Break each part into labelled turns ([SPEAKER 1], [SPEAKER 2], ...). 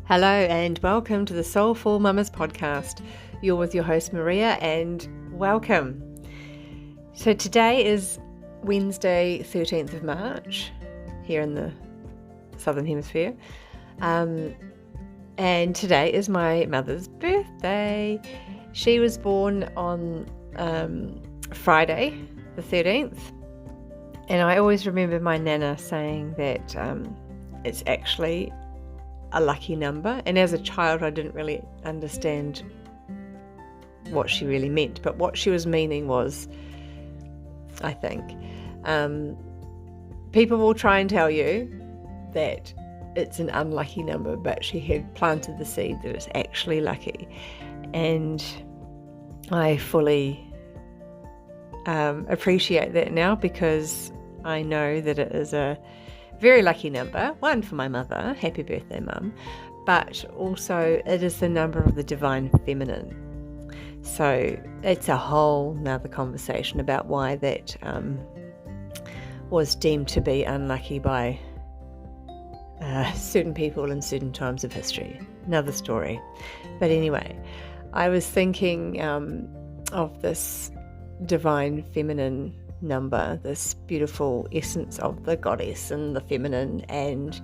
[SPEAKER 1] Hello and welcome to the Soulful Mamas podcast. You're with your host Maria and welcome. So today is Wednesday 13th of March here in the Southern Hemisphere. And today is my mother's birthday. She was born on Friday the 13th. And I always remember my nana saying that it's actually a lucky number, and as a child I didn't really understand what she really meant, but what she was meaning was, I think, people will try and tell you that it's an unlucky number, but she had planted the seed that it's actually lucky, and I fully appreciate that now, because I know that it is a very lucky number, one for my mother, happy birthday mum, but also it is the number of the divine feminine. So it's a whole nother conversation about why that was deemed to be unlucky by certain people in certain times of history. Another story. But anyway, I was thinking of this divine feminine number, this beautiful essence of the goddess and the feminine, and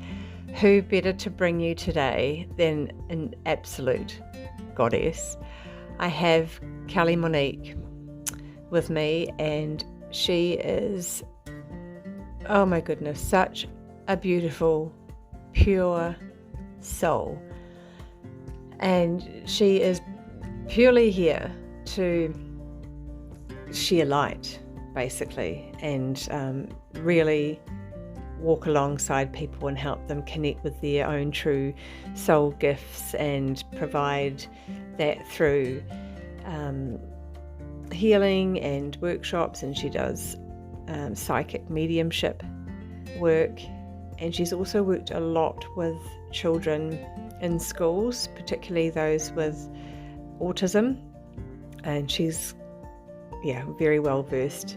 [SPEAKER 1] who better to bring you today than an absolute goddess. I have Kelly Monique with me, and she is, oh my goodness, such a beautiful, pure soul, and she is purely here to share light, basically, and really walk alongside people and help them connect with their own true soul gifts, and provide that through healing and workshops. And she does psychic mediumship work, and she's also worked a lot with children in schools, particularly those with autism, and she's very well versed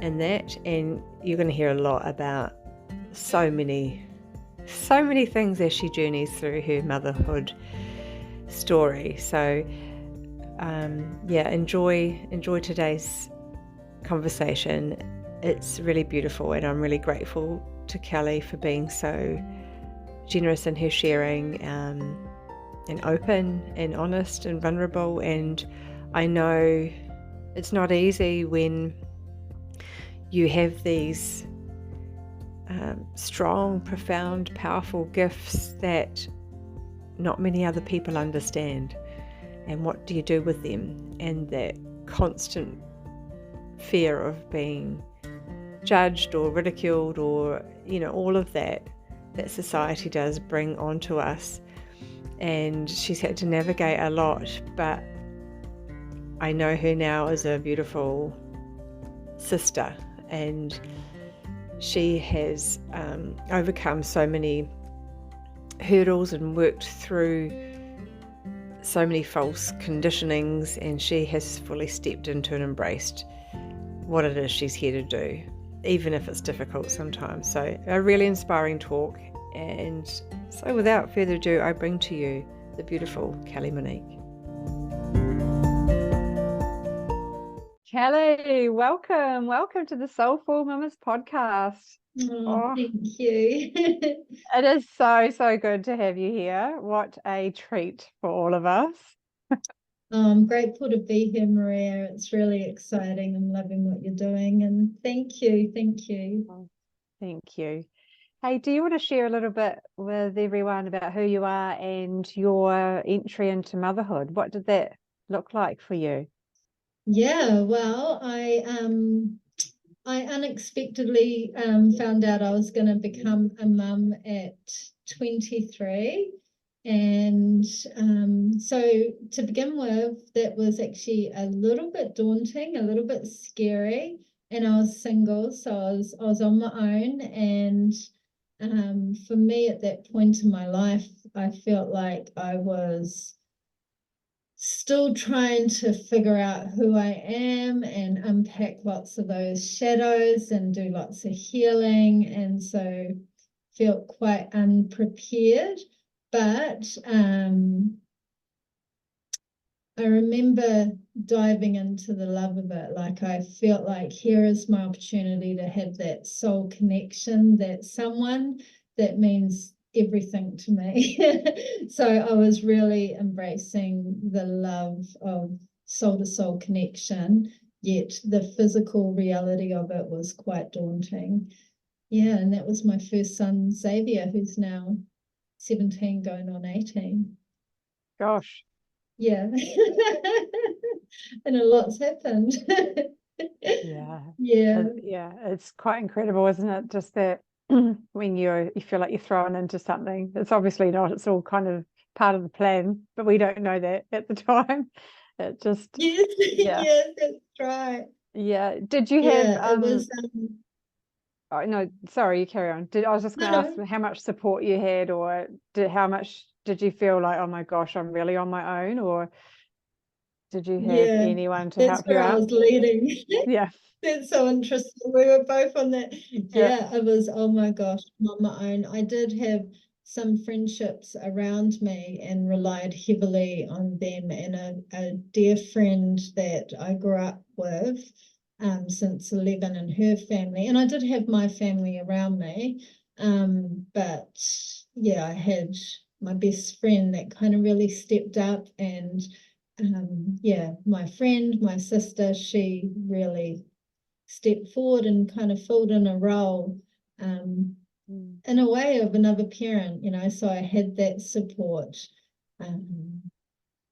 [SPEAKER 1] in that. And you're going to hear a lot about so many things as she journeys through her motherhood story. So enjoy today's conversation. It's really beautiful, and I'm really grateful to Kelly for being so generous in her sharing, and open and honest and vulnerable. And I know it's not easy when you have these strong, profound, powerful gifts that not many other people understand. And what do you do with them? And that constant fear of being judged or ridiculed, or all of that society does bring onto us. And she's had to navigate a lot, but I know her now as a beautiful sister, and she has overcome so many hurdles and worked through so many false conditionings, and she has fully stepped into and embraced what it is she's here to do, even if it's difficult sometimes. So a really inspiring talk, and so without further ado, I bring to you the beautiful Kelly Monique. Kelly, welcome to the Soulful Mamas podcast.
[SPEAKER 2] Thank you.
[SPEAKER 1] It is so good to have you here. What a treat for all of us.
[SPEAKER 2] I'm grateful to be here, Maria. It's really exciting. I'm loving what you're doing, and thank you.
[SPEAKER 1] Thank you. Hey, do you want to share a little bit with everyone about who you are and your entry into motherhood? What did that look like for you?
[SPEAKER 2] Yeah, well, I unexpectedly found out I was going to become a mum at 23. And so to begin with, that was actually a little bit daunting, a little bit scary. And I was single, so I was on my own. And for me at that point in my life, I felt like I was still trying to figure out who I am and unpack lots of those shadows and do lots of healing. And so felt quite unprepared. But I remember diving into the love of it. Like I felt like here is my opportunity to have that soul connection, that someone that means everything to me. So I was really embracing the love of soul to soul connection, yet the physical reality of it was quite daunting. Yeah, and that was my first son, Xavier, who's now 17 going on 18.
[SPEAKER 3] Gosh.
[SPEAKER 2] Yeah. And a lot's happened.
[SPEAKER 3] Yeah.
[SPEAKER 2] Yeah.
[SPEAKER 3] Yeah, it's quite incredible, isn't it? Just that when you feel like you're thrown into something, it's obviously not, it's all kind of part of the plan, but we don't know that at the time. It just,
[SPEAKER 2] Yes,
[SPEAKER 3] yeah.
[SPEAKER 2] yes, that's right.
[SPEAKER 3] Yeah. Did you have,
[SPEAKER 2] Yeah, it was
[SPEAKER 3] oh, no, sorry, you carry on. I was just going to ask
[SPEAKER 2] no,
[SPEAKER 3] how much support you had, or how much did you feel like, oh my gosh, I'm really on my own, or did you have
[SPEAKER 2] yeah,
[SPEAKER 3] anyone to
[SPEAKER 2] that's
[SPEAKER 3] help you
[SPEAKER 2] where I
[SPEAKER 3] out?
[SPEAKER 2] was leading.
[SPEAKER 3] Yeah.
[SPEAKER 2] That's so interesting. We were both on that.
[SPEAKER 3] Yeah.
[SPEAKER 2] Yeah, I was, oh my gosh, I'm on my own. I did have some friendships around me and relied heavily on them, and a dear friend that I grew up with since 11 and her family. And I did have my family around me. But yeah, I had my best friend that kind of really stepped up, and yeah, my friend, my sister, she really stepped forward and kind of filled in a role in a way of another parent, you know, so I had that support. Um,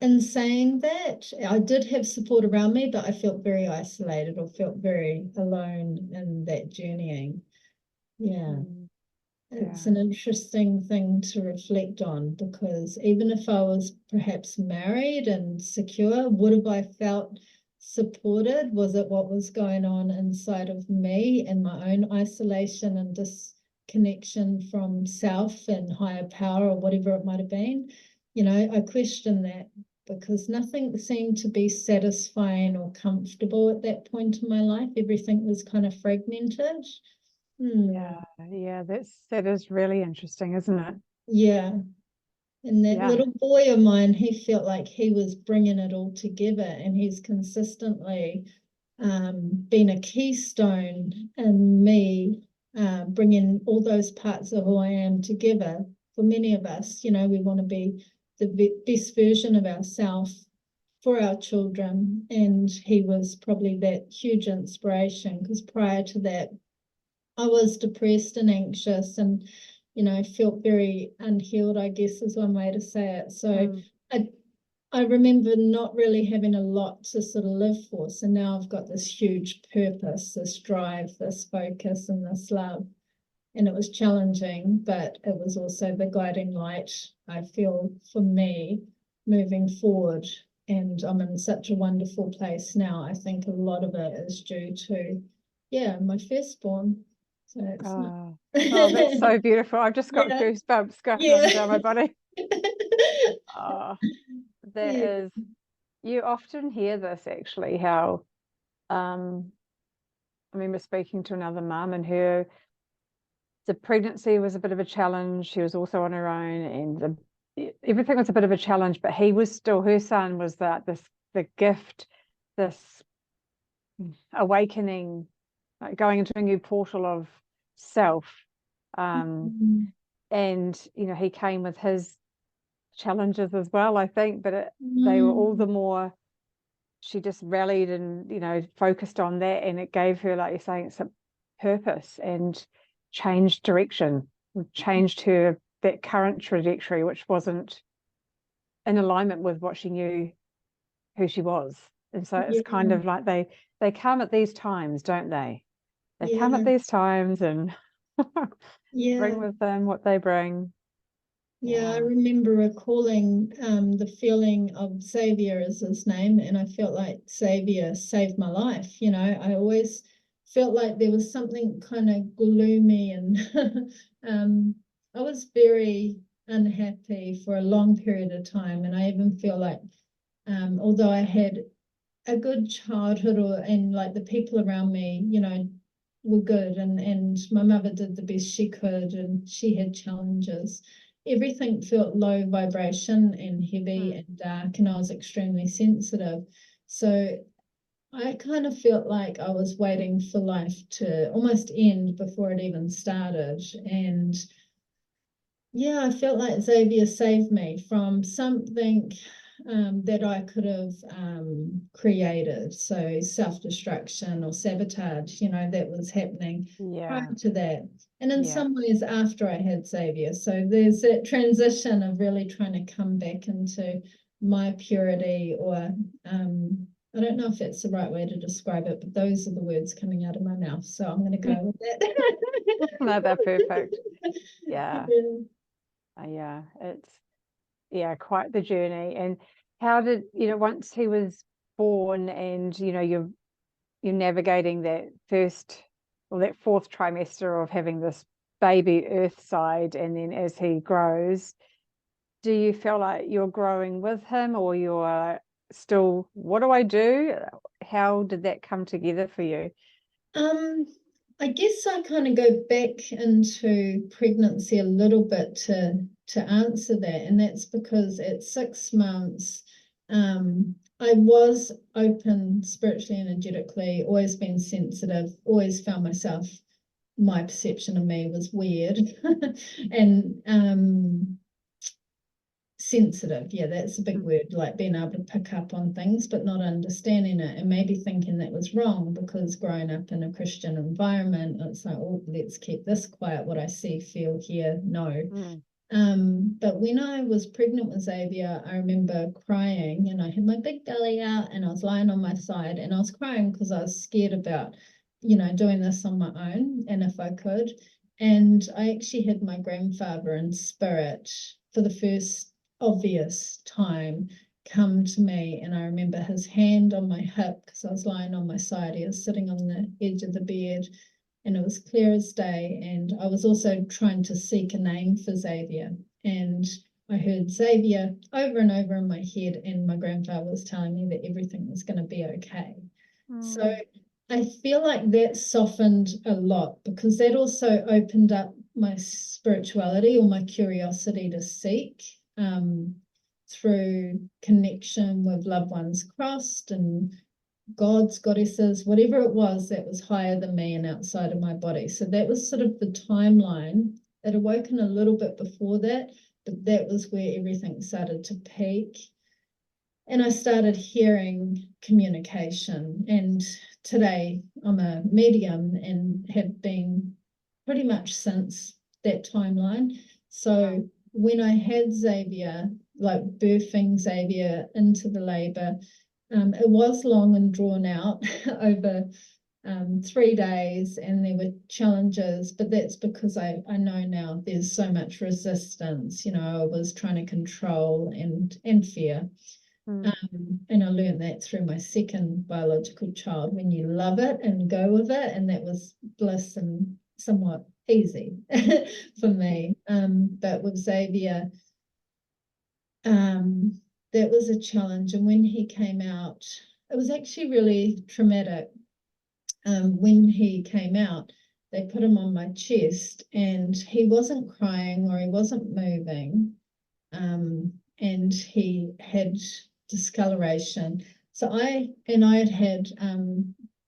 [SPEAKER 2] in saying that, I did have support around me, but I felt very isolated or felt very alone in that journeying. Yeah. It's
[SPEAKER 3] Yeah.
[SPEAKER 2] an interesting thing to reflect on, because even if I was perhaps married and secure, would have I felt supported? Was it what was going on inside of me and my own isolation and disconnection from self and higher power or whatever it might have been? You know, I question that, because nothing seemed to be satisfying or comfortable at that point in my life. Everything was kind of fragmented.
[SPEAKER 3] Yeah. Yeah. That is really interesting, isn't it?
[SPEAKER 2] Yeah. And that
[SPEAKER 3] Yeah.
[SPEAKER 2] little boy of mine, he felt like he was bringing it all together, and he's consistently been a keystone in me bringing all those parts of who I am together. For many of us, you know, we want to be the best version of ourselves for our children, and he was probably that huge inspiration, because prior to that, I was depressed and anxious and, you know, felt very unhealed, I guess is one way to say it. So I I remember not really having a lot to sort of live for. So now I've got this huge purpose, this drive, this focus, and this love. And it was challenging, but it was also the guiding light, I feel, for me moving forward. And I'm in such a wonderful place now. I think a lot of it is due to, yeah, my firstborn. So it's not.
[SPEAKER 3] Oh, oh, that's so beautiful. I've just got
[SPEAKER 2] Yeah,
[SPEAKER 3] goosebumps going up
[SPEAKER 2] yeah.
[SPEAKER 3] and down my body. Oh, that
[SPEAKER 2] Yeah.
[SPEAKER 3] is, you often hear this actually, how, I remember speaking to another mum, and the pregnancy was a bit of a challenge. She was also on her own, and everything was a bit of a challenge, but he was still, her son was the gift, this awakening, like going into a new portal of self.
[SPEAKER 2] Mm,
[SPEAKER 3] And he came with his challenges as well, I think, but they were all
[SPEAKER 2] mm,
[SPEAKER 3] the more, she just rallied and focused on that, and it gave her, like you're saying, some purpose and changed direction, changed her, that current trajectory, which wasn't in alignment with what she knew who she was. And so it's kind
[SPEAKER 2] yeah,
[SPEAKER 3] of like they come at these times, don't they? They come at
[SPEAKER 2] yeah,
[SPEAKER 3] these times and bring
[SPEAKER 2] yeah.
[SPEAKER 3] with them what they bring.
[SPEAKER 2] Yeah, I
[SPEAKER 3] Yeah.
[SPEAKER 2] remember recalling the feeling of Xavier as his name, and I felt like Xavier saved my life. You know, I always felt like there was something kind of gloomy, and I was very unhappy for a long period of time. And I even feel like, although I had a good childhood, and like the people around me, you know, were good, and my mother did the best she could, and she had challenges. everything felt low vibration and heavy and dark, and I was extremely sensitive. So I kind of felt like I was waiting for life to almost end before it even started. And yeah, I felt like Xavier saved me from something that I could have created. So self-destruction or sabotage, that was happening prior to that. And in some ways after I had Xavier. So there's that transition of really trying to come back into my purity, or I don't know if that's the right way to describe it, but those are the words coming out of my mouth. So I'm going to go with that.
[SPEAKER 3] No, they're perfect. Yeah.
[SPEAKER 2] Yeah.
[SPEAKER 3] It's quite the journey. And how did, once he was born and, you're navigating that that fourth trimester of having this baby earth side, and then as he grows, do you feel like you're growing with him, or you're still, what do I do? How did that come together for you?
[SPEAKER 2] I guess I kind of go back into pregnancy a little bit to answer that, and that's because at 6 months, I was open spiritually, energetically, always been sensitive, always found myself, my perception of me was weird, and sensitive, that's a big word, like being able to pick up on things but not understanding it, and maybe thinking that was wrong because growing up in a Christian environment, it's like, oh, let's keep this quiet, what I see, feel, hear, know. But when I was pregnant with Xavier, I remember crying, and I had my big belly out and I was lying on my side, and I was crying because I was scared about doing this on my own, and if I could. And I actually had my grandfather in spirit for the first obvious time come to me, and I remember his hand on my hip because I was lying on my side. He was sitting on the edge of the bed, and it was clear as day. And I was also trying to seek a name for Xavier, and I heard Xavier over and over in my head, and my grandfather was telling me that everything was going to be okay. So I feel like that softened a lot, because that also opened up my spirituality, or my curiosity to seek through connection with loved ones crossed, and gods, goddesses, whatever it was that was higher than me and outside of my body. So that was sort of the timeline. It awoken a little bit before that, but that was where everything started to peak. And I started hearing communication. And today I'm a medium and have been pretty much since that timeline. So when I had Xavier, like birthing Xavier into the labor, it was long and drawn out over 3 days, and there were challenges, but that's because I know now there's so much resistance. I was trying to control and fear. And I learned that through my second biological child, when you love it and go with it, and that was bliss and somewhat easy for me. But with Xavier, that was a challenge. And when he came out, it was actually really traumatic. When he came out, they put him on my chest, and he wasn't crying or he wasn't moving, and he had discoloration. So I had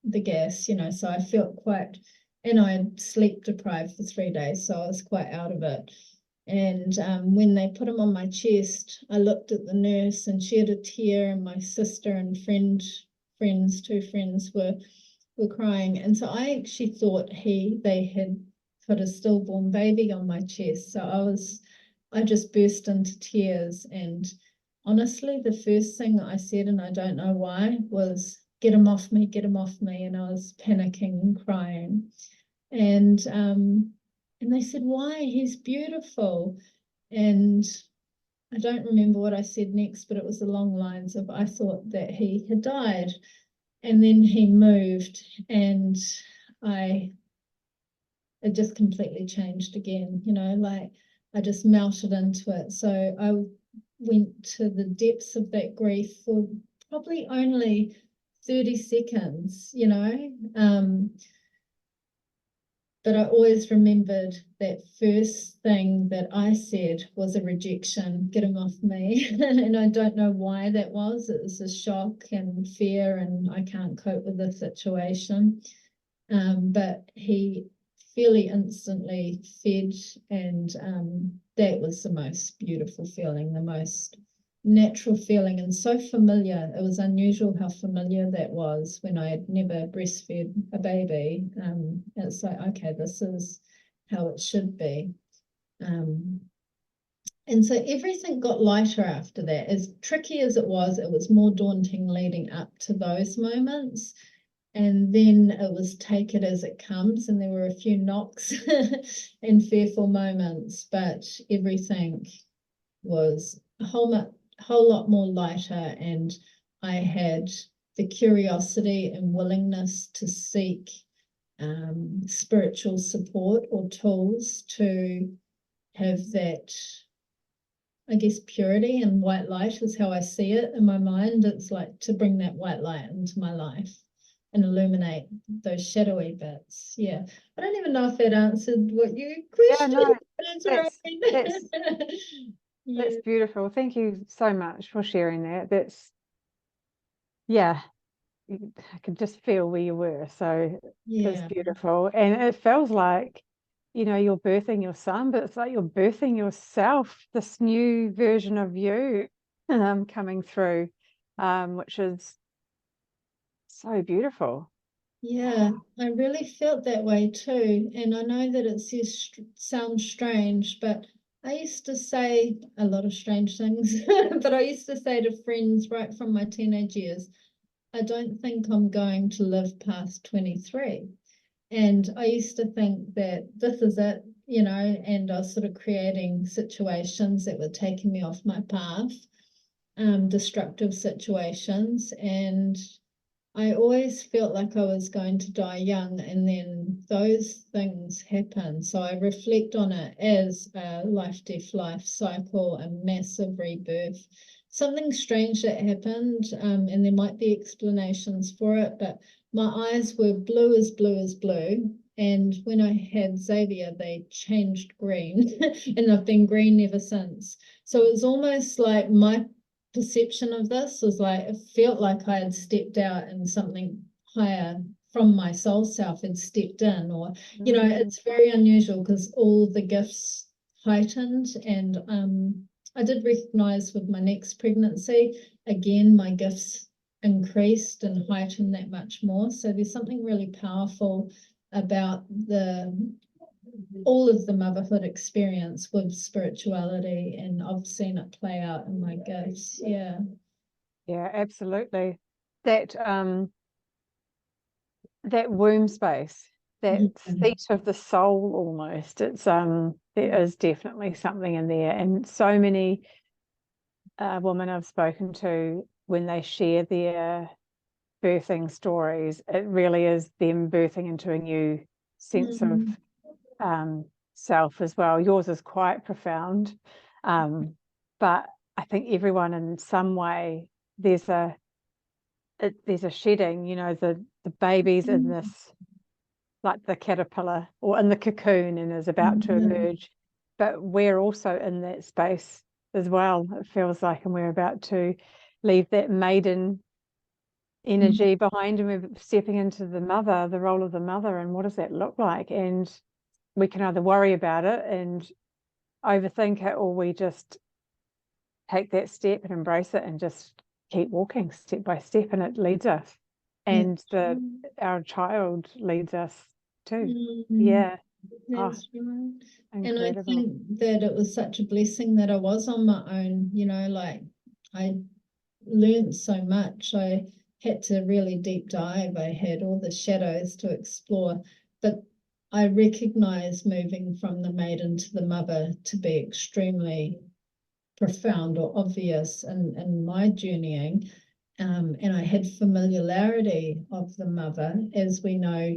[SPEAKER 2] the gas, so I felt quite, and I had sleep deprived for 3 days, so I was quite out of it. And when they put him on my chest, I looked at the nurse, and she had a tear, and my sister and two friends were crying. And so I actually thought they had put a stillborn baby on my chest. So I just burst into tears. And honestly, the first thing I said, and I don't know why, was, get him off me, get him off me. And I was panicking and crying. And they said, why? He's beautiful. And I don't remember what I said next, but it was along the lines of, I thought that he had died. And then he moved, and it just completely changed again, like I just melted into it. So I went to the depths of that grief for probably only 30 seconds, But I always remembered that first thing that I said was a rejection, get him off me. And I don't know why that was. It was a shock and fear, and I can't cope with the situation. But he fairly instantly fed, and that was the most beautiful feeling, the most natural feeling, and so familiar. It was unusual how familiar that was when I had never breastfed a baby. It's like, okay, this is how it should be. And so everything got lighter after that. As tricky as it was more daunting leading up to those moments. And then it was take it as it comes, and there were a few knocks and fearful moments, but everything was a whole lot more lighter, and I had the curiosity and willingness to seek spiritual support or tools to have that, I guess, purity and white light is how I see it in my mind. It's like to bring that white light into my life and illuminate those shadowy bits. Yeah. I don't even know if that answered what you questioned.
[SPEAKER 3] Yeah, no,
[SPEAKER 2] that's yeah.
[SPEAKER 3] that's beautiful. Thank you so much for sharing that. That's, yeah, I could just feel where you were. So it's beautiful. And it feels like, you know, you're birthing your son, but it's like you're birthing yourself, this new version of you coming through, which is so beautiful.
[SPEAKER 2] Yeah, I really felt that way too. And I know that it sounds strange, but I used to say a lot of strange things, but I used to say to friends right from my teenage years, I don't think I'm going to live past 23. And I used to think that this is it, you know, and I was sort of creating situations that were taking me off my path, destructive situations. And I always felt like I was going to die young, and then those things happen. So I reflect on it as a life cycle, a massive rebirth, something strange that happened, and there might be explanations for it, but my eyes were blue as blue as blue. And when I had Xavier, they changed green, and I've been green ever since. So it's almost like my perception of this was like, it felt like I had stepped out and something higher from my soul self had stepped in, or, you know, it's very unusual because all the gifts heightened. And I did recognize with my next pregnancy, again, my gifts increased and heightened that much more. So there's something really powerful about all of the motherhood experience with spirituality, and I've seen it play out in my gifts. Yeah,
[SPEAKER 3] absolutely. That that womb space, that seat of the soul, almost, it's there is definitely something in there. And so many women I've spoken to, when they share their birthing stories, it really is them birthing into a new sense of self as well. Yours is quite profound, but I think everyone in some way, there's a shedding. You know, the baby's in this, like the caterpillar or in the cocoon, and is about to emerge, but we're also in that space as well, it feels like, and we're about to leave that maiden energy behind, and we're stepping into the role of the mother. And what does that look like? And we can either worry about it and overthink it, or we just take that step and embrace it and just keep walking step by step, and it leads us, and our child leads us too.
[SPEAKER 2] That's right. And I
[SPEAKER 3] Incredible.
[SPEAKER 2] think that it was such a blessing that I was on my own, you know, like I learned so much. I had to really deep dive. I had all the shadows to explore, but I recognize moving from the maiden to the mother to be extremely profound or obvious in my journeying. And I had familiarity of the mother, as we know,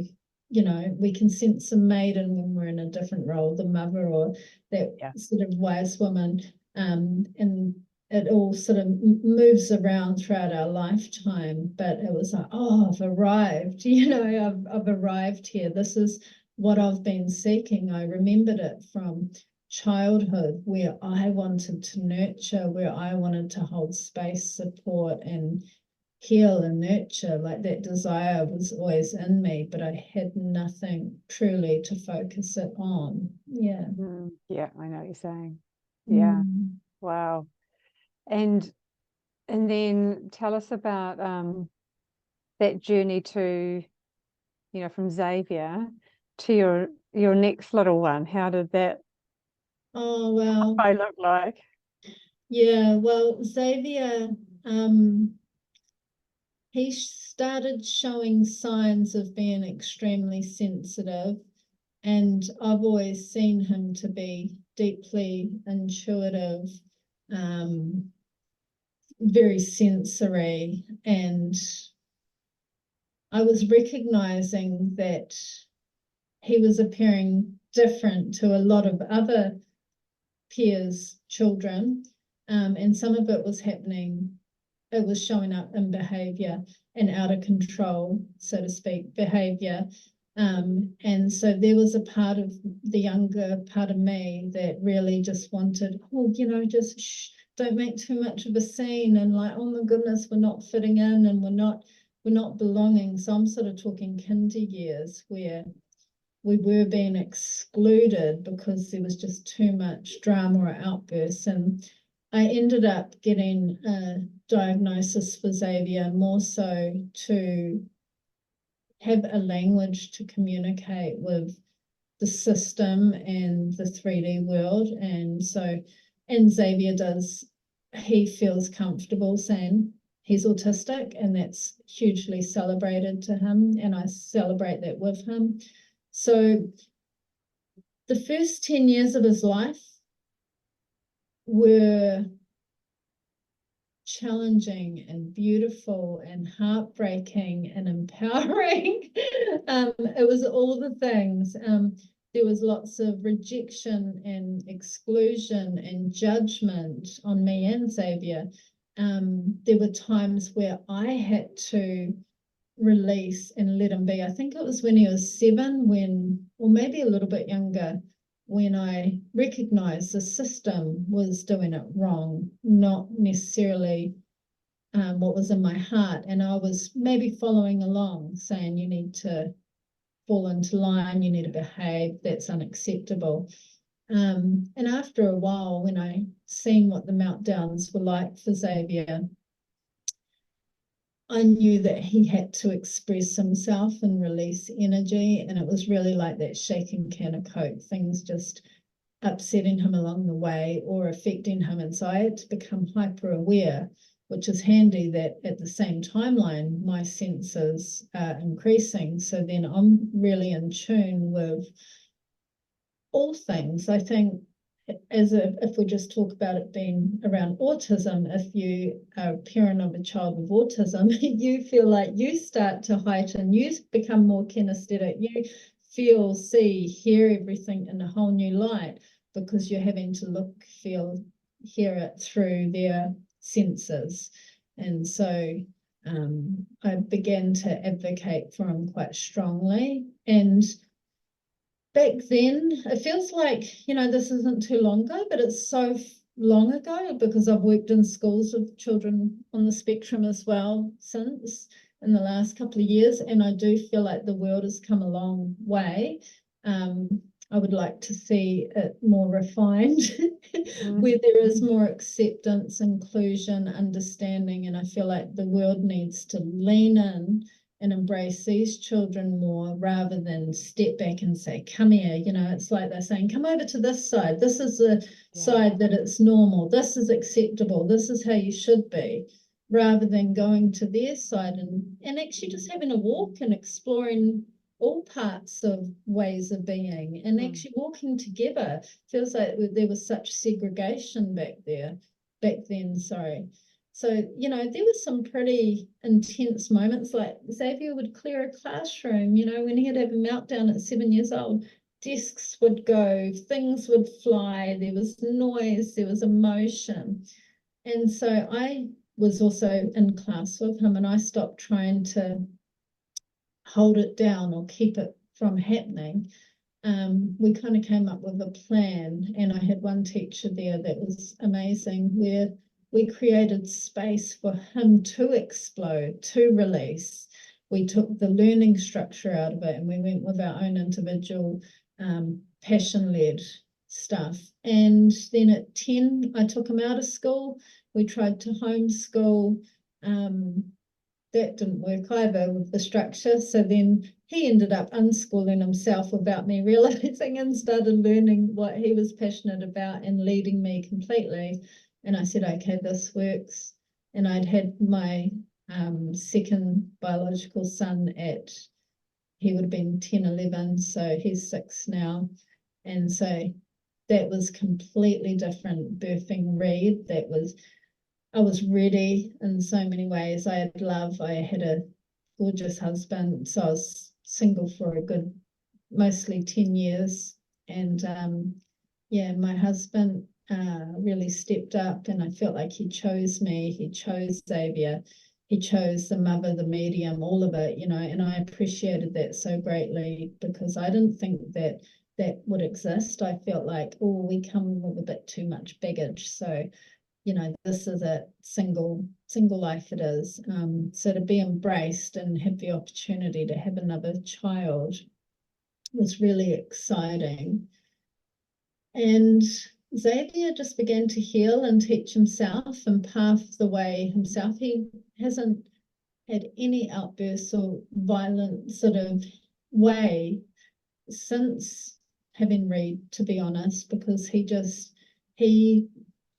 [SPEAKER 2] you know, we can sense a maiden when we're in a different role, the mother or that sort of wise woman. And it all sort of moves around throughout our lifetime. But it was like, oh, I've arrived, you know, I've arrived here. This is what I've been seeking. I remembered it from childhood, where I wanted to nurture, where I wanted to hold space, support, and heal and nurture. Like, that desire was always in me, but I had nothing truly to focus it on. Yeah.
[SPEAKER 3] Yeah, I know what you're saying. Yeah. Wow. And then tell us about that journey to, from Xavier to your next little one. How did that look like?
[SPEAKER 2] Yeah, well, Xavier, he started showing signs of being extremely sensitive, and I've always seen him to be deeply intuitive, very sensory, and I was recognizing that he was appearing different to a lot of other peers' children, and some of it was happening. It was showing up in behavior and out of control, so to speak, behavior. And so there was a part of the younger part of me that really just wanted, just shh, don't make too much of a scene, and like, oh my goodness, we're not fitting in and we're not belonging. So I'm sort of talking kinder years, where we were being excluded because there was just too much drama or outbursts. And I ended up getting a diagnosis for Xavier, more so to have a language to communicate with the system and the 3D world. And Xavier he feels comfortable saying he's autistic, and that's hugely celebrated to him, and I celebrate that with him. So the first 10 years of his life were challenging and beautiful and heartbreaking and empowering. It was all the things. There was lots of rejection and exclusion and judgment on me and Xavier. There were times where I had to release and let him be. I think it was when he was 7, or maybe a little bit younger, when I recognized the system was doing it wrong, not necessarily what was in my heart. And I was maybe following along, saying, you need to fall into line, you need to behave, that's unacceptable. And after a while, when I seen what the meltdowns were like for Xavier, I knew that he had to express himself and release energy, and it was really like that shaking can of Coke, things just upsetting him along the way or affecting him. And so I had to become hyper aware, which is handy that at the same timeline, my senses are increasing. So then I'm really in tune with all things. I think if we just talk about it being around autism, if you are a parent of a child with autism, you feel like you start to heighten, you become more kinesthetic, you feel, see, hear everything in a whole new light, because you're having to look, feel, hear it through their senses. And so I began to advocate for him quite strongly. And back then, it feels like, this isn't too long ago, but it's so long ago, because I've worked in schools with children on the spectrum as well since, in the last couple of years, and I do feel like the world has come a long way. I would like to see it more refined, where there is more acceptance, inclusion, understanding, and I feel like the world needs to lean in and embrace these children more, rather than step back and say, come here. It's like they're saying, come over to this side. This is the side that it's normal. This is acceptable. This is how you should be, rather than going to their side and actually just having a walk and exploring all parts of ways of being, and actually walking together. Feels like there was such segregation back then, sorry. So, there was some pretty intense moments, like Xavier would clear a classroom, when he'd have a meltdown at 7 years old, desks would go, things would fly, there was noise, there was emotion. And so I was also in class with him, and I stopped trying to hold it down or keep it from happening, we kind of came up with a plan, and I had one teacher there that was amazing, where we created space for him to explode, to release. We took the learning structure out of it, and we went with our own individual passion-led stuff. And then at 10, I took him out of school. We tried to homeschool. That didn't work either with the structure. So then he ended up unschooling himself without me realizing, and started learning what he was passionate about and leading me completely. And I said, okay, this works. And I'd had my second biological son he would have been 10, 11. So he's 6 now. And so that was completely different birthing Reed. I was ready in so many ways. I had love. I had a gorgeous husband. So I was single for a good, mostly 10 years. And yeah, my husband really stepped up, and I felt like he chose me. He chose Xavier. He chose the mother, the medium, all of it, and I appreciated that so greatly, because I didn't think that would exist. I felt like, oh, we come with a bit too much baggage. So this is a single life it is. So to be embraced and have the opportunity to have another child was really exciting. And Xavier just began to heal and teach himself and path the way himself. He hasn't had any outbursts or violent sort of way since having Reed, to be honest, because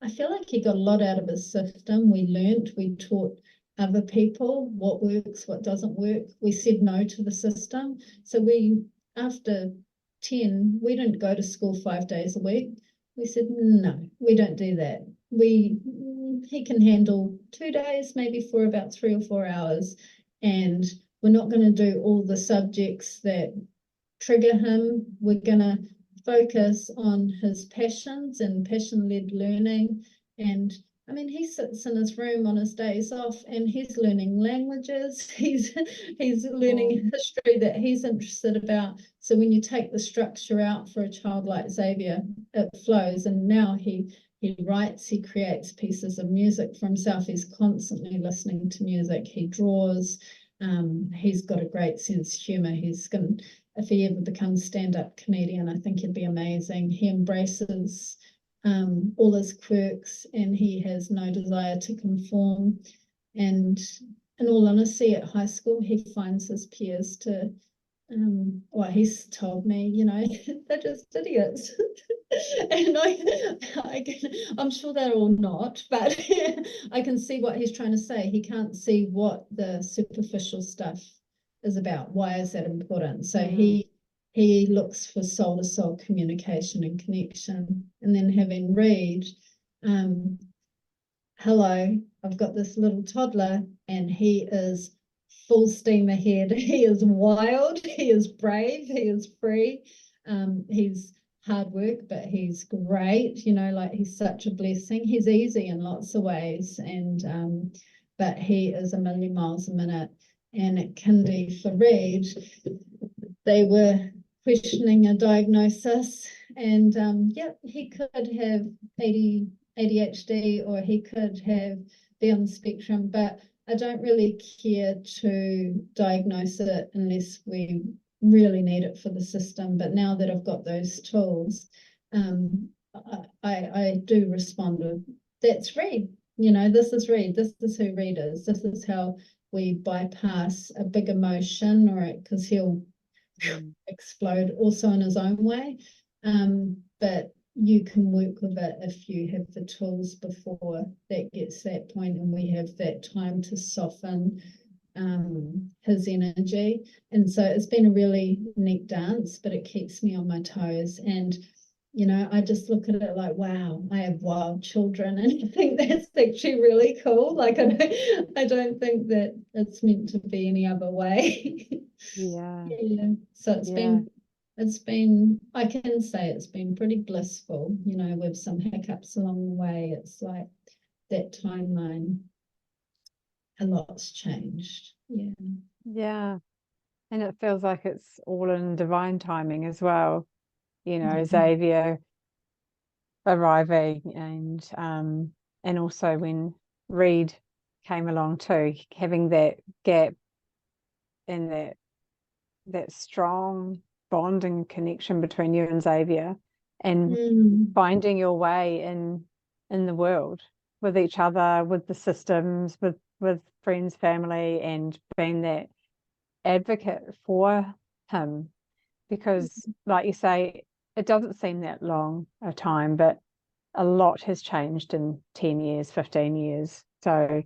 [SPEAKER 2] I feel like he got a lot out of his system. We taught other people what works, what doesn't work. We said no to the system. So after 10, we didn't go to school 5 days a week. We said, no, we don't do that. He can handle 2 days, maybe for about 3 or 4 hours. And we're not going to do all the subjects that trigger him. We're going to focus on his passions and passion-led learning. And I mean, he sits in his room on his days off, and he's learning languages. He's learning history that he's interested about. So when you take the structure out for a child like Xavier, it flows. And now he writes, he creates pieces of music for himself. He's constantly listening to music. He draws. He's got a great sense of humor. If he ever becomes stand-up comedian, I think he'd be amazing. He embraces all his quirks, and he has no desire to conform. And in all honesty, at high school, he finds his peers to, well, he's told me, they're just idiots. And I'm sure they're all not, but I can see what he's trying to say. He can't see what the superficial stuff is about. Why is that important? So he looks for soul-to-soul communication and connection. And then having Reed, hello, I've got this little toddler, and he is full steam ahead. He is wild, he is brave, he is free. He's hard work, but he's great, like he's such a blessing. He's easy in lots of ways, and but he is a million miles a minute. And at kindy for Reed, they were questioning a diagnosis, and he could have ADHD, or he could be on the spectrum, but I don't really care to diagnose it unless we really need it for the system. But now that I've got those tools, I do respond with, that's Reed. This is Reed. This is who Reed is. This is how we bypass a big emotion, because he'll explode also in his own way. But you can work with it if you have the tools before that gets to that point, and we have that time to soften his energy. And so it's been a really neat dance, but it keeps me on my toes. And I just look at it like, wow, I have wild children, and I think that's actually really cool. Like, I don't think that it's meant to be any other way.
[SPEAKER 3] Yeah.
[SPEAKER 2] So it's been, I can say it's been pretty blissful, with some hiccups along the way. It's like that timeline, a lot's changed. Yeah.
[SPEAKER 3] And it feels like it's all in divine timing as well. You know,
[SPEAKER 2] Yeah.
[SPEAKER 3] Xavier arriving, and also when Reed came along too, having that gap and that strong bonding connection between you and Xavier, and finding your way in the world with each other, with the systems, with friends, family, and being that advocate for him. Because like you say, it doesn't seem that long a time, but a lot has changed in 10 years, 15 years. So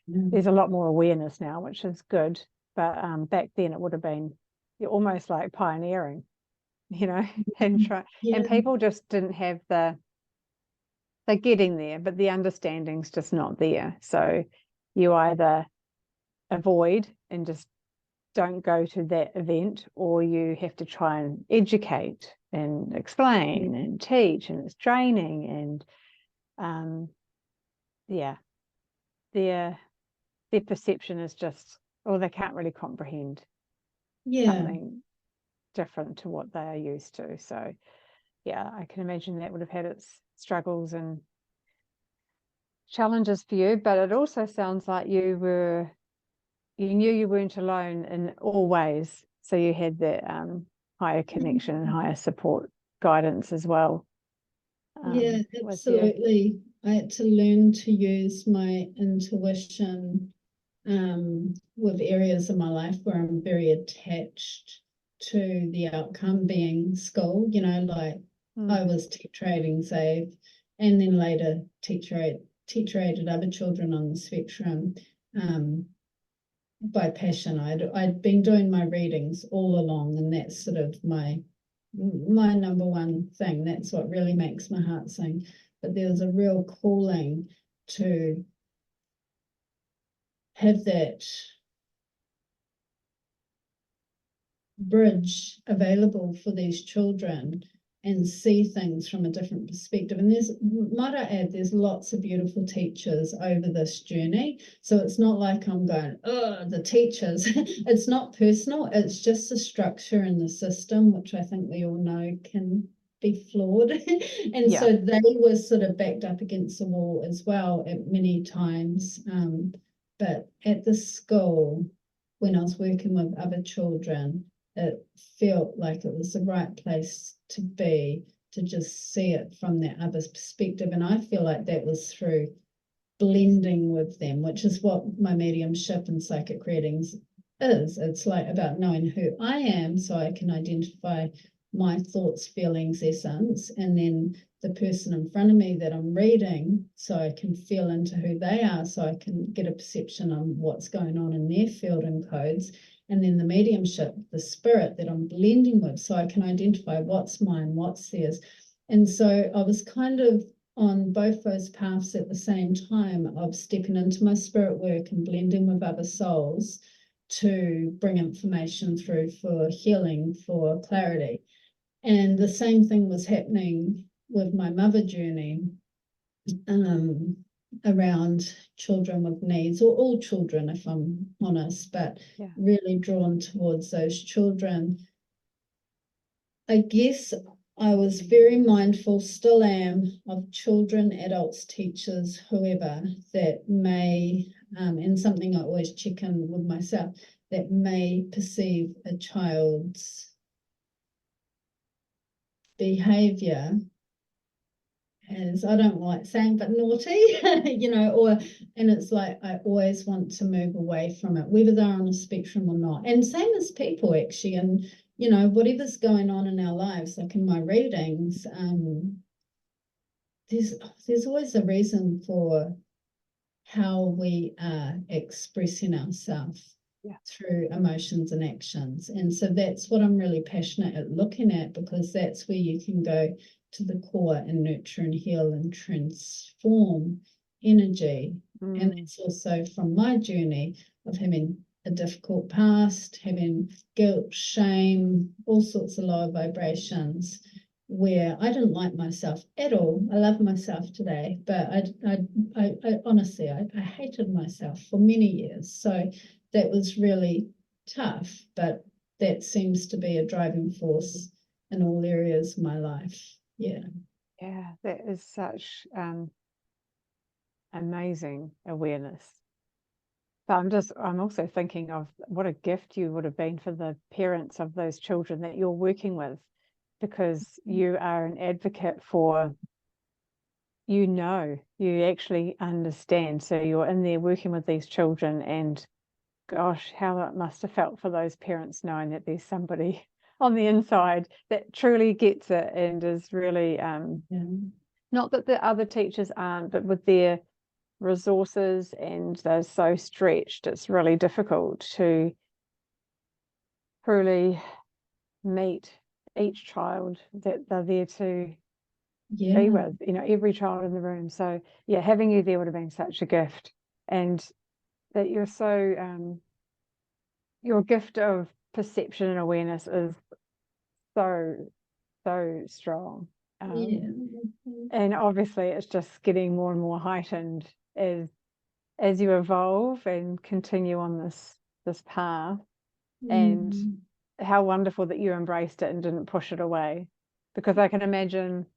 [SPEAKER 3] there's a lot more awareness now, which is good. But back then it would have been, you're almost like pioneering, you know, and people just didn't have they're getting there, but the understanding's just not there. So you either avoid and just don't go to that event, or you have to try and educate and explain and teach, and it's draining. And their perception is just, or they can't really comprehend something different to what they are used to. So yeah, I can imagine that would have had its struggles and challenges for you, but it also sounds like you knew you weren't alone in all ways. So you had that higher connection and higher support guidance as well.
[SPEAKER 2] Yeah, absolutely. I had to learn to use my intuition with areas of my life where I'm very attached to the outcome being school, you know, like I was teacher aiding Xavier, and then later teacher aided other children on the spectrum. By passion, I'd been doing my readings all along, and that's sort of my number one thing. That's what really makes my heart sing. But there was a real calling to have that bridge available for these children and see things from a different perspective. And might I add, there's lots of beautiful teachers over this journey. So it's not like I'm going, oh, the teachers. It's not personal. It's just the structure and the system, which I think we all know can be flawed. And so they were sort of backed up against the wall as well at many times. But at the school, when I was working with other children, it felt like it was the right place to be, to just see it from that other's perspective. And I feel like that was through blending with them, which is what my mediumship and psychic readings is. It's like about knowing who I am so I can identify my thoughts, feelings, essence, and then the person in front of me that I'm reading, so I can feel into who they are, so I can get a perception on what's going on in their field and codes. And then the mediumship, the spirit that I'm blending with, so I can identify what's mine, what's theirs. And so I was kind of on both those paths at the same time, of stepping into my spirit work and blending with other souls to bring information through for healing, for clarity. And the same thing was happening with my mother journey, around children with needs, or all children, if I'm honest, but really drawn towards those children. I guess I was very mindful, still am, of children, adults, teachers, whoever that may, and something I always check in with myself, that may perceive a child's behavior as, I don't like saying, but naughty, you know, and it's like I always want to move away from it, whether they're on a spectrum or not. And same as people, actually, and you know, whatever's going on in our lives, like in my readings, there's always a reason for how we are expressing ourselves through emotions and actions. And so that's what I'm really passionate at looking at, because that's where you can go to the core and nurture and heal and transform energy. And it's also from my journey of having a difficult past, having guilt, shame, all sorts of lower vibrations, where I didn't like myself at all. I love myself today, but I honestly, I hated myself for many years. So that was really tough. But that seems to be a driving force in all areas of my life. Yeah.
[SPEAKER 3] Yeah, that is such amazing awareness. But I'm also thinking of what a gift you would have been for the parents of those children that you're working with, because you are an advocate for, you actually understand. So you're in there working with these children, and gosh, how it must have felt for those parents knowing that there's somebody on the inside that truly gets it and is really, not that the other teachers aren't, but with their resources and they're so stretched, it's really difficult to truly meet each child that they're there to be with, every child in the room. So yeah, having you there would have been such a gift, and that you're so your gift of perception and awareness is so strong. And obviously it's just getting more and more heightened as you evolve and continue on this path. And how wonderful that you embraced it and didn't push it away, because I can imagine,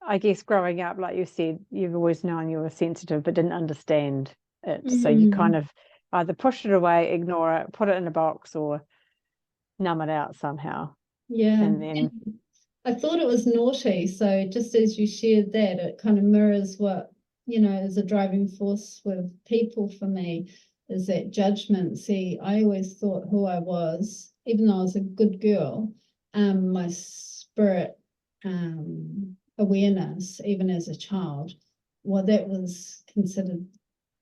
[SPEAKER 3] I guess, growing up, like you said, you've always known you were sensitive but didn't understand it. So you kind of either pushed it away, ignore it, put it in a box, or numb it out somehow.
[SPEAKER 2] Yeah.
[SPEAKER 3] And then
[SPEAKER 2] I thought it was naughty. So just as you shared that, it kind of mirrors what, is a driving force with people for me, is that judgment. See, I always thought who I was, even though I was a good girl, my spirit awareness, even as a child, well, that was considered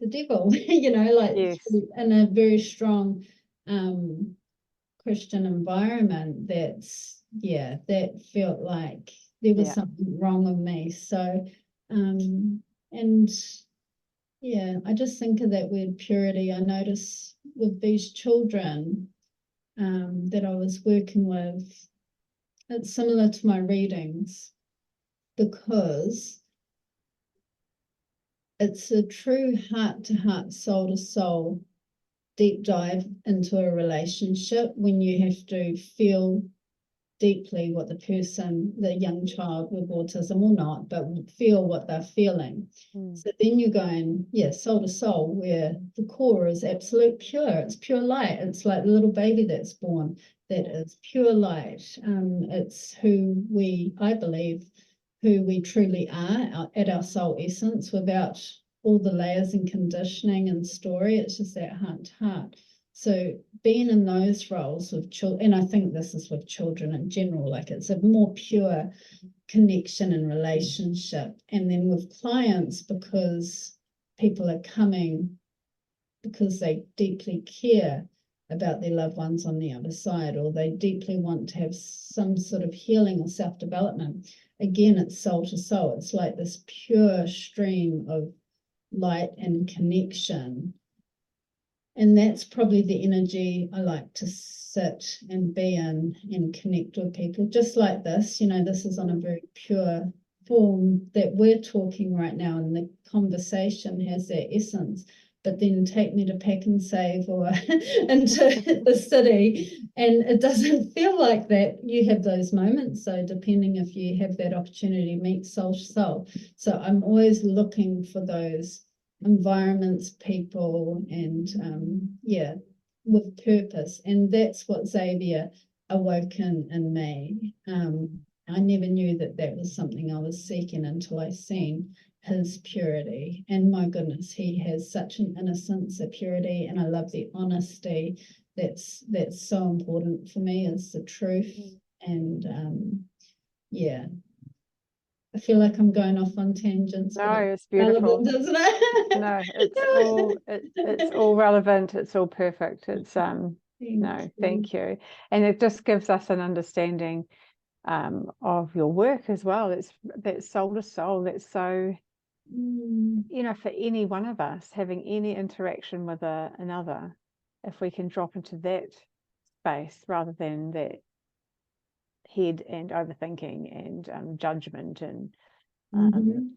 [SPEAKER 2] the devil, like
[SPEAKER 3] yes.
[SPEAKER 2] in a very strong Christian environment. That felt like there was something wrong with me. So I just think of that word purity. I notice with these children that I was working with, it's similar to my readings, because it's a true heart-to-heart, soul-to-soul deep dive into a relationship when you have to feel deeply what the young child with autism or not, but feel what they're feeling. So then you're going, soul to soul, where the core is absolute pure. It's pure light. It's like the little baby that's born. That is pure light. It's I believe, who we truly are at our soul essence, without all the layers and conditioning and story. It's just that heart to heart. So being in those roles with children, and I think this is with children in general, like it's a more pure connection and relationship. And then with clients, because people are coming because they deeply care about their loved ones on the other side, or they deeply want to have some sort of healing or self-development. Again, it's soul to soul. It's like this pure stream of light and connection. And that's probably the energy I like to sit and be in and connect with people. Just like this, this is on a very pure form that we're talking right now, and the conversation has that essence. But then take me to Pack and Save or into the city, and it doesn't feel like that. You have those moments, so depending if you have that opportunity to meet soul to soul. So I'm always looking for those environments, people, and with purpose. And that's what Xavier awoken in me. I never knew that was something I was seeking until I seen his purity. And my goodness, he has such an innocence, a purity, and I love the honesty. That's so important for me, is the truth. And I feel like I'm going off on tangents.
[SPEAKER 3] No, it's beautiful.
[SPEAKER 2] Relevant, isn't it?
[SPEAKER 3] No, it's all relevant. It's all perfect. It's thank you. And it just gives us an understanding of your work as well. It's that soul to soul. That's so, for any one of us having any interaction with another, if we can drop into that space rather than that head and overthinking and judgment and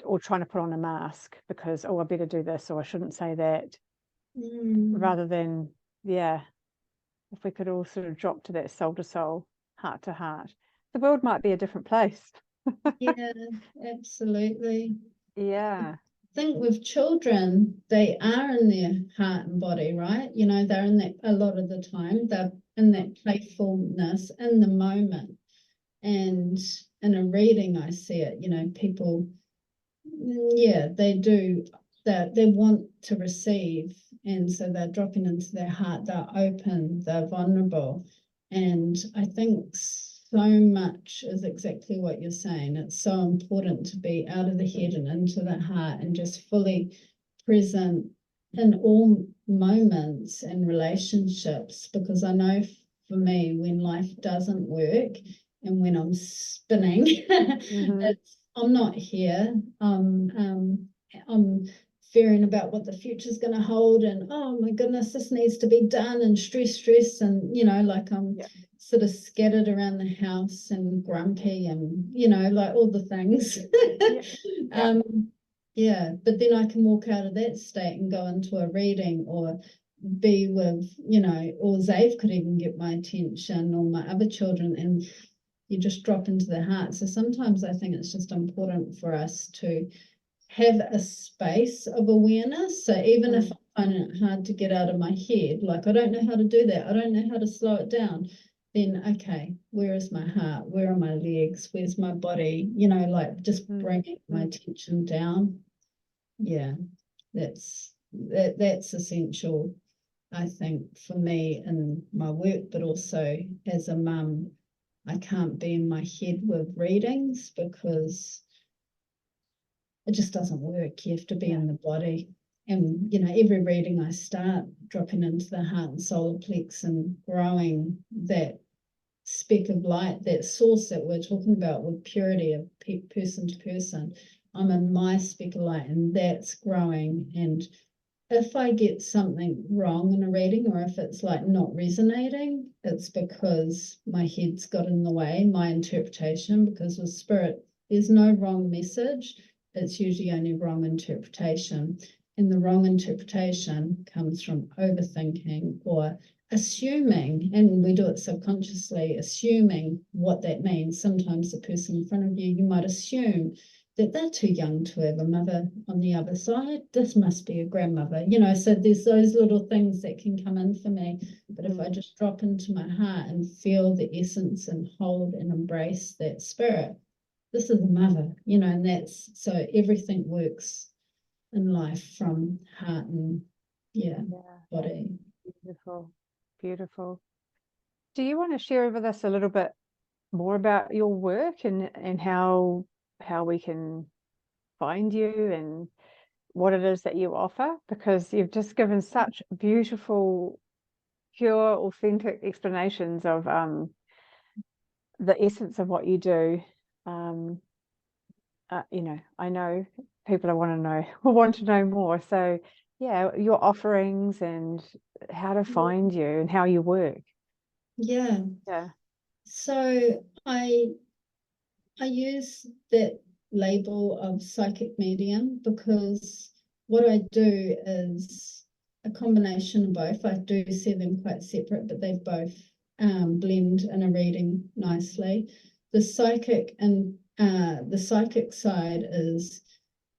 [SPEAKER 3] or trying to put on a mask because, I better do this or I shouldn't say that, rather than if we could all sort of drop to that soul to soul, heart to heart, the world might be a different place.
[SPEAKER 2] Yeah, absolutely.
[SPEAKER 3] Yeah.
[SPEAKER 2] I think with children, they are in their heart and body, right? You know, they're in that a lot of the time, they're in that playfulness in the moment. And in a reading, I see it, you know, people, yeah, they do, that they want to receive. And so they're dropping into their heart, they're open, they're vulnerable. And I think so much is exactly what you're saying. It's so important to be out of the head and into the heart and just fully present in all moments and relationships, because I know for me, when life doesn't work and when I'm spinning, I'm not here. I'm fearing about what the future's going to hold, and oh my goodness, this needs to be done, and stress, and you know, like I'm sort of scattered around the house and grumpy, and you know, like all the things. Yeah, but then I can walk out of that state and go into a reading or be with, you know, or Xavier could even get my attention, or my other children, and you just drop into their heart. So sometimes I think it's just important for us to have a space of awareness. So even if I find it hard to get out of my head, like I don't know how to do that, I don't know how to slow it down, then okay, where is my heart? Where are my legs? Where's my body? You know, like just bringing my attention down. Yeah, that's essential, I think, for me in my work, but also as a mum. I can't be in my head with readings because it just doesn't work. You have to be in the body. And, you know, every reading I start dropping into the heart and solar plex and growing that speck of light, that source that we're talking about with purity of person to person. I'm in my speck of light and that's growing. And if I get something wrong in a reading, or if it's like not resonating, it's because my head's got in the way, my interpretation, because with spirit, there's no wrong message. It's usually only wrong interpretation. And the wrong interpretation comes from overthinking or assuming, and we do it subconsciously, assuming what that means. Sometimes the person in front of you might assume that they're too young to have a mother on the other side. This must be a grandmother, you know, so there's those little things that can come in for me. But if I just drop into my heart and feel the essence and hold and embrace that spirit, this is a mother, you know, and that's, so everything works in life from heart and body.
[SPEAKER 3] Beautiful, beautiful. Do you want to share with us a little bit more about your work and how we can find you and what it is that you offer? Because you've just given such beautiful, pure, authentic explanations of the essence of what you do. You know, I know people will want to know more. So yeah, your offerings and how to find you and how you work.
[SPEAKER 2] Yeah. So I use that label of psychic medium because what I do is a combination of both. I do see them quite separate, but they both blend in a reading nicely. The psychic side is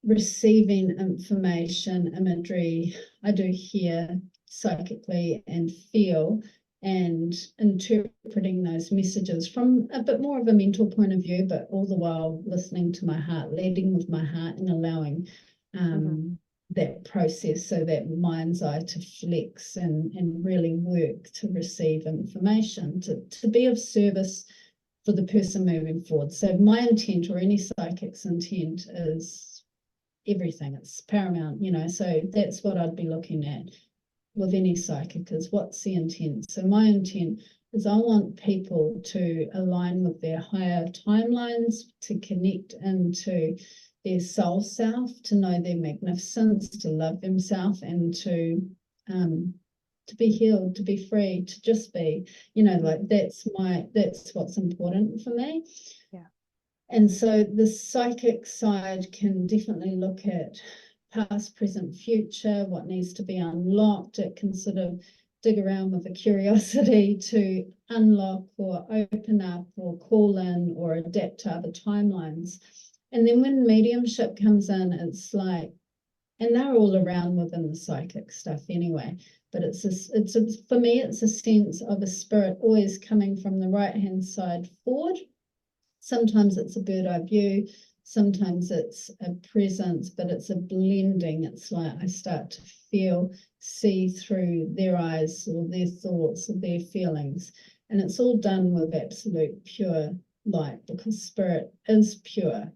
[SPEAKER 2] receiving information, imagery. I do hear psychically and feel, and interpreting those messages from a bit more of a mental point of view, but all the while listening to my heart, leading with my heart, and allowing that process, so that mind's eye to flex and really work to receive information, to be of service for the person moving forward. So my intent, or any psychic's intent, is everything. It's paramount, you know, so that's what I'd be looking at with any psychic, is what's the intent. So my intent is I want people to align with their higher timelines, to connect into their soul self, to know their magnificence, to love themselves, and to be healed, to be free, to just be, you know, like that's what's important for me. And so the psychic side can definitely look at past, present, future, what needs to be unlocked. It can sort of dig around with a curiosity to unlock or open up or call in or adapt to other timelines. And then when mediumship comes in, it's like, and they're all around within the psychic stuff anyway, but for me, it's a sense of a spirit always coming from the right-hand side forward. Sometimes it's a bird eye view, sometimes it's a presence, but it's a blending. It's like I start to see through their eyes or their thoughts or their feelings. And it's all done with absolute pure light, because spirit is pure,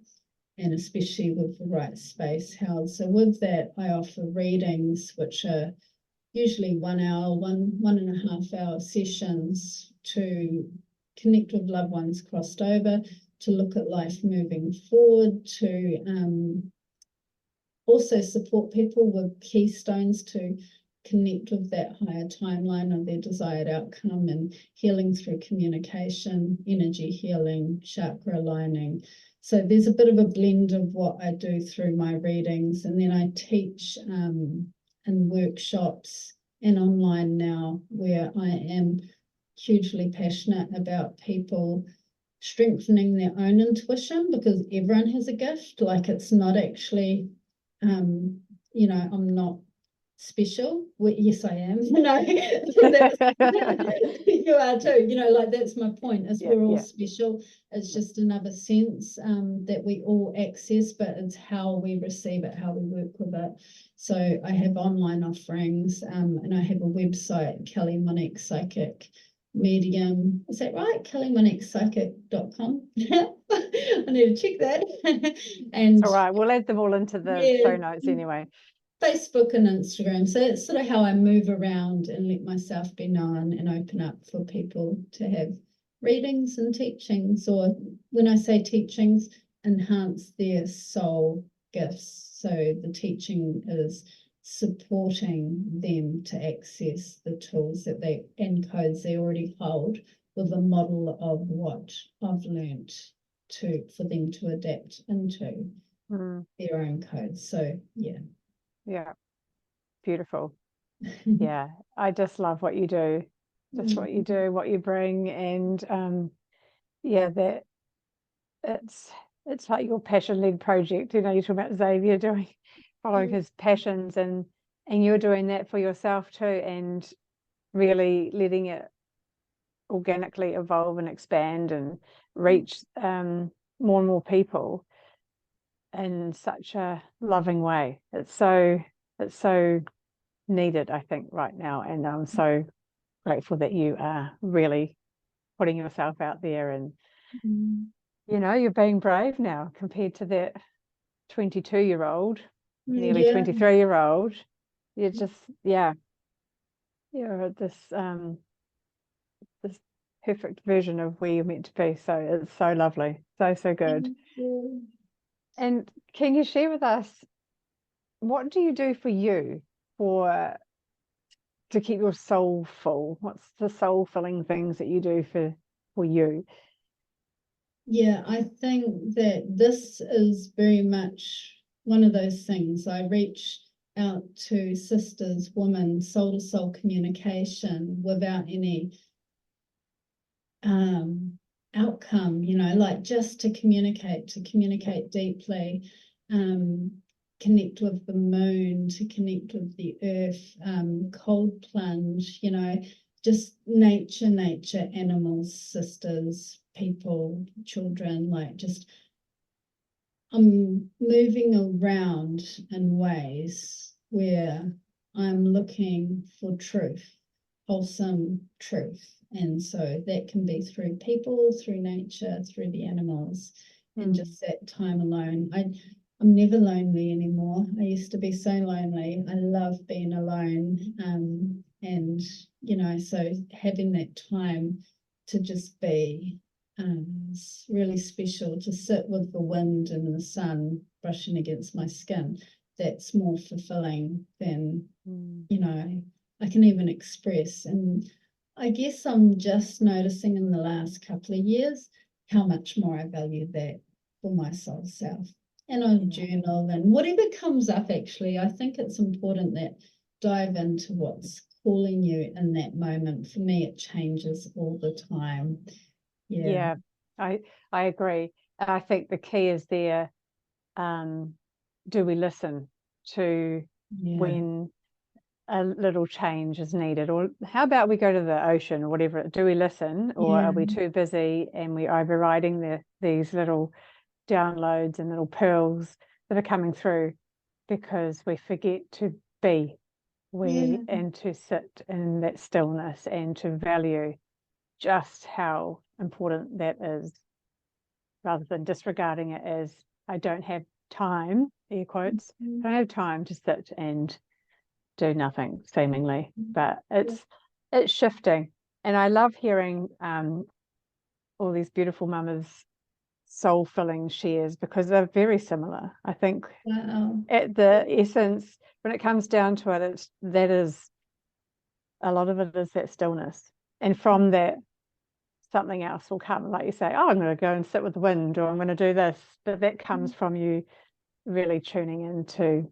[SPEAKER 2] and especially with the right space held. So with that, I offer readings, which are usually 1 hour, 1.5 hour sessions to connect with loved ones crossed over, to look at life moving forward, to also support people with keystones to connect with that higher timeline of their desired outcome, and healing through communication, energy healing, chakra aligning. So there's a bit of a blend of what I do through my readings, and then I teach in workshops and online now, where I am hugely passionate about people strengthening their own intuition, because everyone has a gift. Like, it's not actually, you know, I'm not special. Well, yes, I am. No, you are too. You know, like, that's my point. Is we're all special. It's just another sense that we all access, but it's how we receive it, how we work with it. So I have online offerings, and I have a website, Kelly Monique Psychic Medium. Is that right? KellyMoniquePsychic.com. I need to check that. And
[SPEAKER 3] all right, we'll add them all into the show notes anyway.
[SPEAKER 2] Facebook and Instagram. So it's sort of how I move around and let myself be known and open up for people to have readings and teachings, or when I say teachings, enhance their soul gifts. So the teaching is supporting them to access the tools that they and codes they already hold, with a model of what I've learned for them to adapt into their own codes. So
[SPEAKER 3] yeah, beautiful. Yeah, I just love what you do, what you do, what you bring, and that it's like your passion-led project. You know, you're talking about Xavier following his passions, and you're doing that for yourself too, and really letting it organically evolve and expand and reach more and more people in such a loving way. It's so needed, I think, right now, and I'm so grateful that you are really putting yourself out there, and you know, you're being brave now compared to that 22-year-old, nearly 23-year-old. You're just you're this perfect version of where you're meant to be. So it's so lovely, so good. And can you share with us, what do you do for you to keep your soul full? What's the soul filling things that you do for you?
[SPEAKER 2] Yeah, I think that this is very much one of those things. I reach out to sisters, women, soul to soul communication without any outcome, you know, like just to communicate deeply, connect with the moon, to connect with the earth, cold plunge, you know, just nature, animals, sisters, people, children, like just I'm moving around in ways where I'm looking for truth, wholesome truth. And so that can be through people, through nature, through the animals, and just that time alone. I'm never lonely anymore. I used to be so lonely. I love being alone. And, you know, so having that time to just be really special, to sit with the wind and the sun brushing against my skin, that's more fulfilling than, you know, I can even express. And I guess I'm just noticing in the last couple of years how much more I value that for my soul self. And I journal, and whatever comes up, actually, I think it's important that dive into what's calling you in that moment. For me, it changes all the time.
[SPEAKER 3] Yeah, I agree. And I think the key is there, do we listen to when a little change is needed? Or how about we go to the ocean or whatever? Do we listen, or are we too busy and we're overriding these little downloads and little pearls that are coming through because we forget to be and to sit in that stillness and to value just how important that is, rather than disregarding it as I don't have time, air quotes, I don't have time to sit and do nothing seemingly. But it's shifting, and I love hearing all these beautiful mamas soul filling shares, because they're very similar. I think at the essence, when it comes down to it, a lot of it is that stillness, and from that something else will come, like you say, oh, I'm going to go and sit with the wind, or I'm going to do this, but that comes from you really tuning into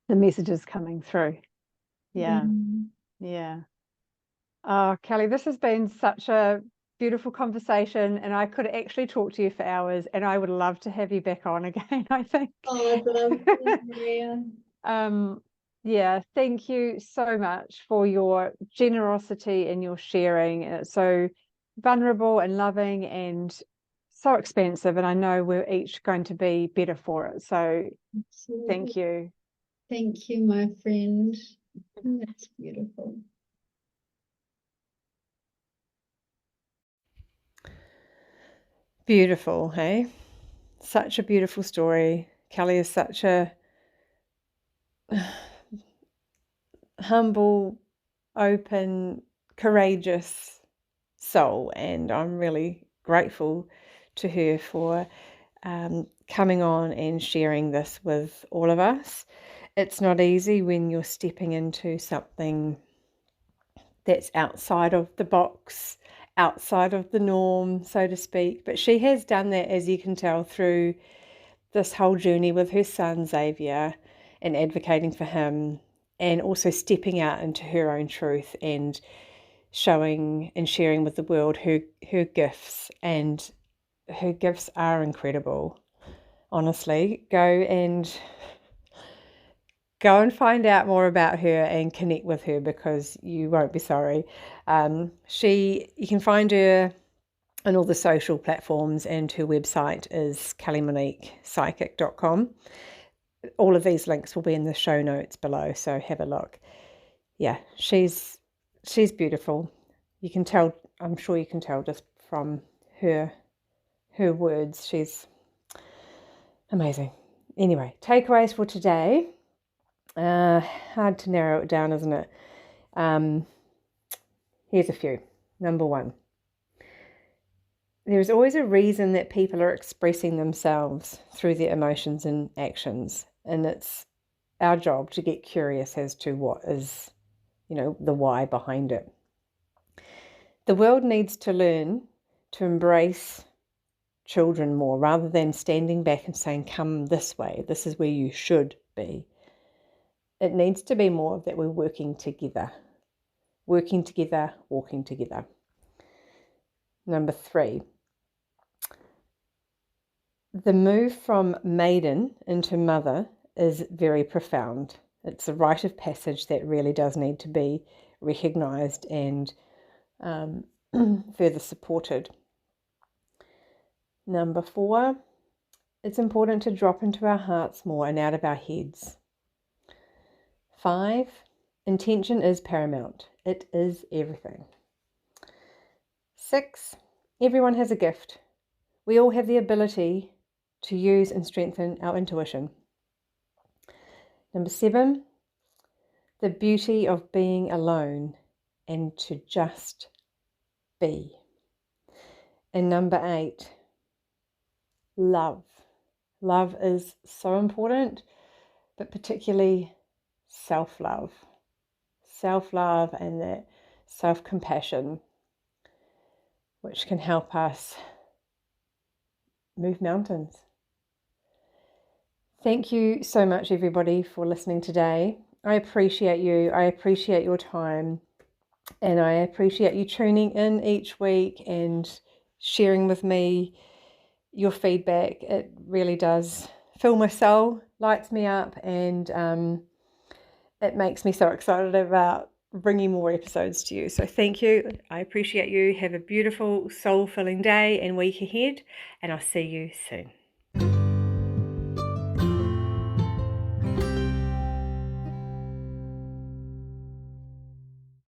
[SPEAKER 3] the messages coming through. Yeah. Oh, Kelly, this has been such a beautiful conversation, and I could actually talk to you for hours, and I would love to have you back on again, I think.
[SPEAKER 2] Oh, I'd love to, Maria.
[SPEAKER 3] Yeah, thank you so much for your generosity and your sharing. It's so vulnerable and loving and so expansive, and I know we're each going to be better for it. So thank you.
[SPEAKER 2] Thank you, my friend. That's beautiful.
[SPEAKER 1] Beautiful, hey? Such a beautiful story. Kelly is such a humble, open, courageous soul, and I'm really grateful to her for coming on and sharing this with all of us. It's not easy when you're stepping into something that's outside of the box, outside of the norm, so to speak, but she has done that, as you can tell, through this whole journey with her son Xavier and advocating for him, and also stepping out into her own truth and showing and sharing with the world her gifts. And her gifts are incredible. Honestly, go and find out more about her and connect with her, because you won't be sorry. You can find her on all the social platforms, and her website is kellymoniquepsychic.com. All of these links will be in the show notes below, so have a look. Yeah, she's beautiful. You can tell, I'm sure you can tell just from her words, she's amazing. Anyway, takeaways for today. Hard to narrow it down, isn't it? Here's a few. Number one, there's always a reason that people are expressing themselves through their emotions and actions, and it's our job to get curious as to what is, the why behind it. The world needs to learn to embrace children more, rather than standing back and saying, come this way, this is where you should be. It needs to be more that we're working together, walking together. Number 3, the move from maiden into mother is very profound. It's a rite of passage that really does need to be recognised and further supported. Number 4, it's important to drop into our hearts more and out of our heads. 5, intention is paramount. It is everything. 6, everyone has a gift. We all have the ability to use and strengthen our intuition. Number 7, the beauty of being alone and to just be. And number 8, love. Love is so important, but particularly self-love. Self-love and that self-compassion, which can help us move mountains. Thank you so much, everybody, for listening today. I appreciate you. I appreciate your time. And I appreciate you tuning in each week and sharing with me your feedback. It really does fill my soul, lights me up, and it makes me so excited about bringing more episodes to you. So thank you. I appreciate you. Have a beautiful, soul-filling day and week ahead, and I'll see you soon.